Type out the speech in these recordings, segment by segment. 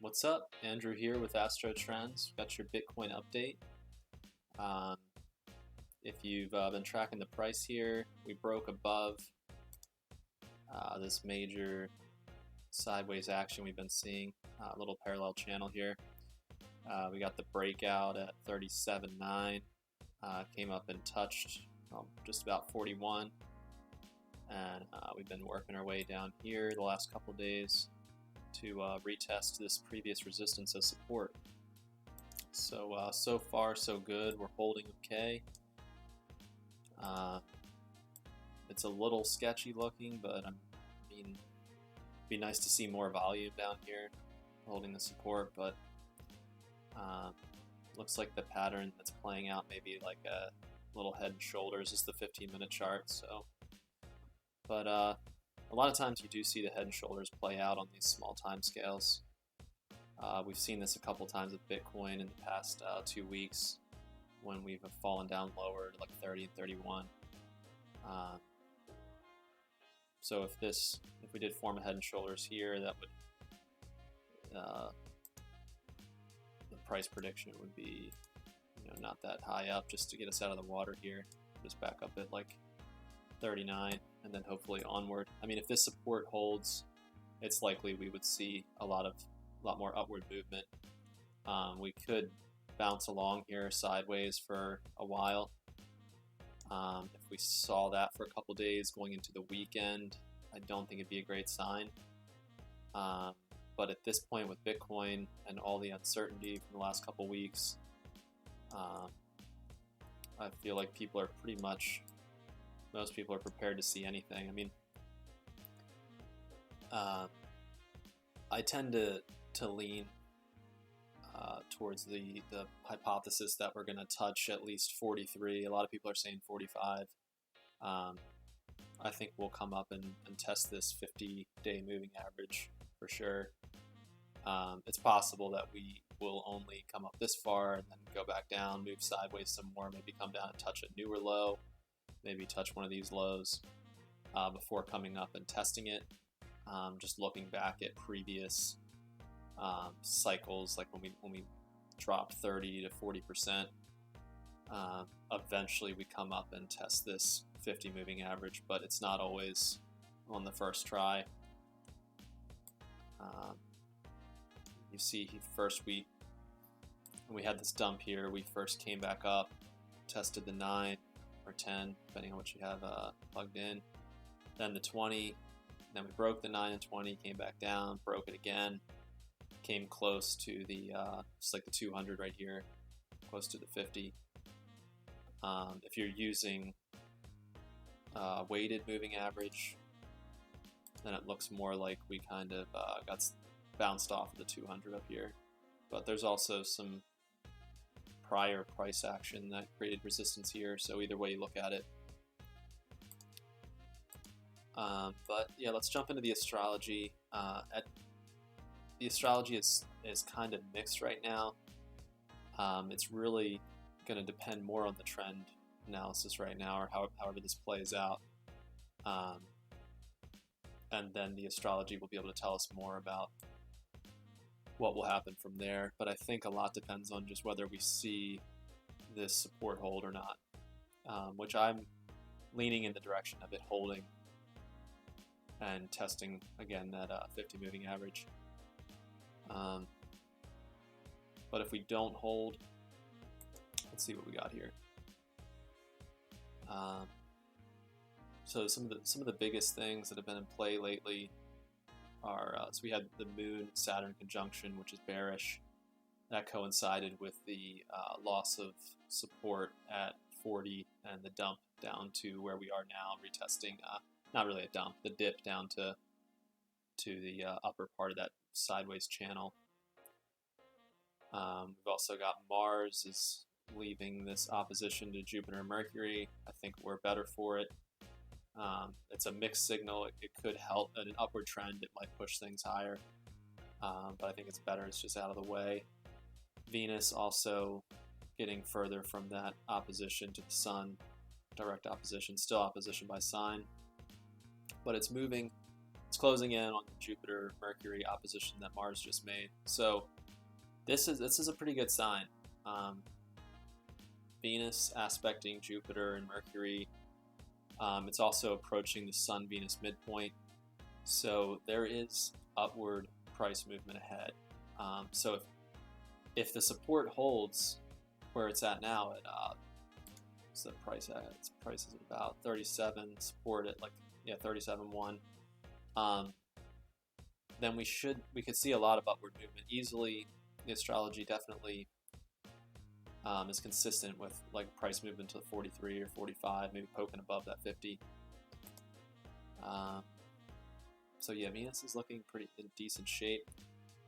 What's up? Andrew here with Astro Trends. Got your Bitcoin update. Um, if you've been tracking the price here, we broke above this major sideways action we've been seeing. A little parallel channel here. We got the breakout at 37.9. Came up and touched just about 41. And we've been working our way down here the last couple days to retest this previous resistance as support. So so far so good. We're holding okay. It's a little sketchy looking, but I mean, it'd be nice to see more volume down here holding the support, but looks like the pattern that's playing out maybe like a little head and shoulders is the 15-minute chart. So but a lot of times you do see the head and shoulders play out on these small time scales. We've seen this a couple times with Bitcoin in the past 2 weeks when we've fallen down lower to like 30 and 31. So if we did form a head and shoulders here, that would the price prediction would be not that high up, just to get us out of the water here. Just back up at like 39 and then hopefully onward. I mean, if this support holds, it's likely we would see a lot more upward movement. We could bounce along here sideways for a while. If we saw that for a couple days going into the weekend, I don't think it'd be a great sign. But at this point with Bitcoin and all the uncertainty from the last couple weeks, I feel like most people are prepared to see anything. I mean, I tend to lean towards the hypothesis that we're going to touch at least 43. A lot of people are saying 45. I think we'll come up and test this 50-day moving average for sure. It's possible that we will only come up this far and then go back down, move sideways some more, maybe come down and touch a newer low, maybe touch one of these lows before coming up and testing it. Just looking back at previous cycles, like when we dropped 30 to 40%, eventually we come up and test this 50 moving average, but it's not always on the first try. You see, when we had this dump here, we first came back up, tested the 9 or 10, depending on what you have plugged in, then the 20, then we broke the 9 and 20, came back down, broke it again, came close to the just like the 200 right here, close to the 50. If you're using weighted moving average, then it looks more like we kind of got bounced off of the 200 up here. But there's also some prior price action that created resistance here, so either way you look at it. But yeah, let's jump into the astrology. The astrology is kind of mixed right now. It's really going to depend more on the trend analysis right now, or however this plays out. And then the astrology will be able to tell us more about what will happen from there. But I think a lot depends on just whether we see this support hold or not, which I'm leaning in the direction of it holding and testing again that 50 moving average. But if we don't hold, let's see what we got here. So some of the biggest things that have been in play lately are so we had the Moon Saturn conjunction, which is bearish. That coincided with the loss of support at 40 and the dump down to where we are now, retesting. Not really a dump, the dip down to the upper part of that sideways channel. We've also got Mars is leaving this opposition to Jupiter and Mercury. I think we're better for it. It's a mixed signal. It could help in an upward trend. It might push things higher, but I think it's better. It's just out of the way. Venus also getting further from that opposition to the Sun, direct opposition, still opposition by sign, but it's moving. It's closing in on the Jupiter-Mercury opposition that Mars just made. So this is a pretty good sign. Venus aspecting Jupiter and Mercury. It's also approaching the Sun-Venus midpoint. So there is upward price movement ahead. So if the support holds where it's at now at what's the price at? Its price is about 37. Support at 37.1. Then we could see a lot of upward movement easily. The astrology definitely is consistent with like price movement to 43 or 45, maybe poking above that 50. So yeah, Venus is looking pretty in decent shape.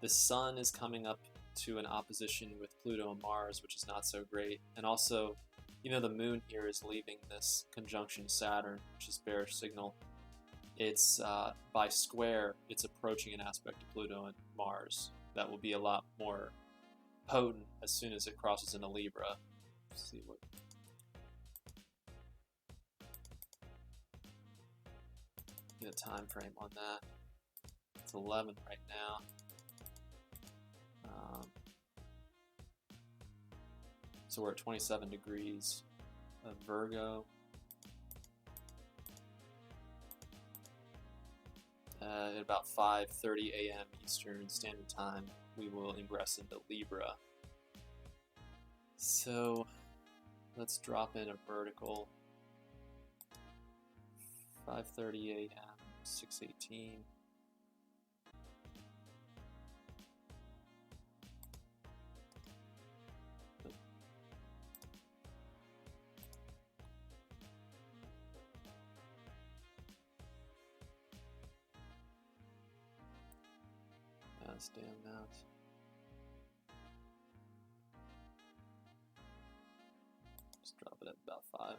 The Sun is coming up to an opposition with Pluto and Mars, which is not so great. And also, the Moon here is leaving this conjunction Saturn, which is bearish signal. It's by square, it's approaching an aspect to Pluto and Mars that will be a lot more potent as soon as it crosses into Libra. Let's see what. Get a time frame on that. It's 11 right now. So we're at 27 degrees of Virgo. At about 5:30 a.m. Eastern Standard Time, we will ingress into Libra. So let's drop in a vertical. 5:30 a.m. 6:18. Damn mouse. Just drop it at about 5.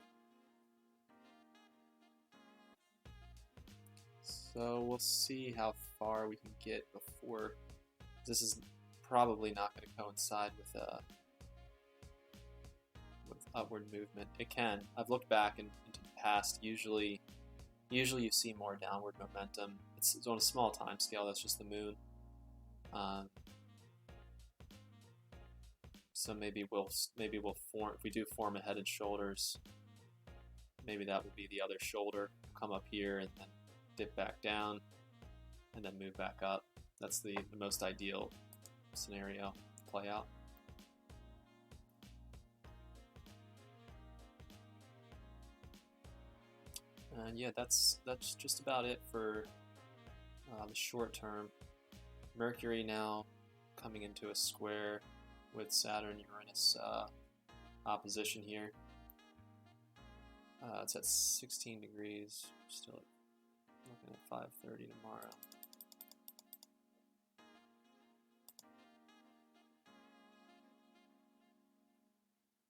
So we'll see how far we can get before. This is probably not going to coincide with upward movement. It can. I've looked back into the past. Usually you see more downward momentum. It's on a small time scale. That's just the moon. So maybe we'll form, if we do form a head and shoulders, maybe that would be the other shoulder, come up here and then dip back down and then move back up. That's the most ideal scenario to play out. And yeah, that's just about it for the short term. Mercury now coming into a square with Saturn-Uranus opposition here. It's at 16 degrees. Still looking at 5:30 tomorrow.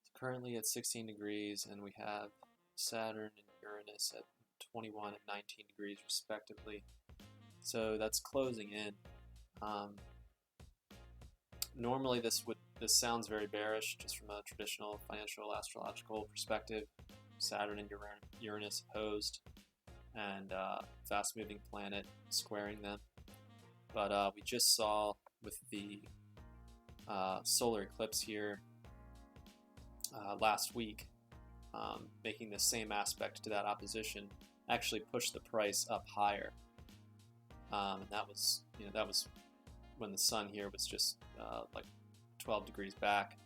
It's currently at 16 degrees, and we have Saturn and Uranus at 21 and 19 degrees respectively. So that's closing in. Normally this sounds very bearish just from a traditional financial astrological perspective. Saturn and Uranus opposed, and fast moving planet squaring them. But we just saw with the solar eclipse here last week, making the same aspect to that opposition actually pushed the price up higher. And that was when the sun here was just like 12 degrees back.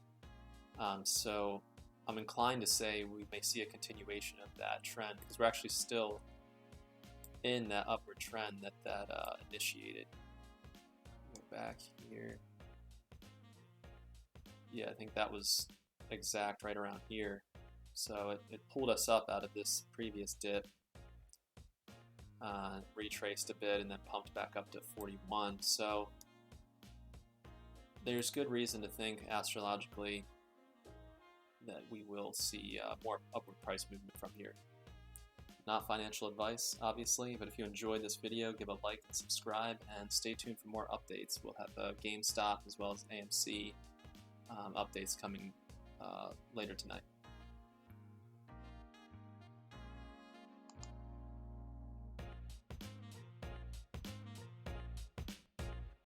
So I'm inclined to say we may see a continuation of that trend because we're actually still in that upward trend that initiated. Go back here. Yeah, I think that was exact right around here. So it pulled us up out of this previous dip, retraced a bit, and then pumped back up to 41. So there's good reason to think astrologically that we will see more upward price movement from here. Not financial advice, obviously, but if you enjoyed this video, give a like and subscribe, and stay tuned for more updates. We'll have GameStop as well as AMC updates coming later tonight.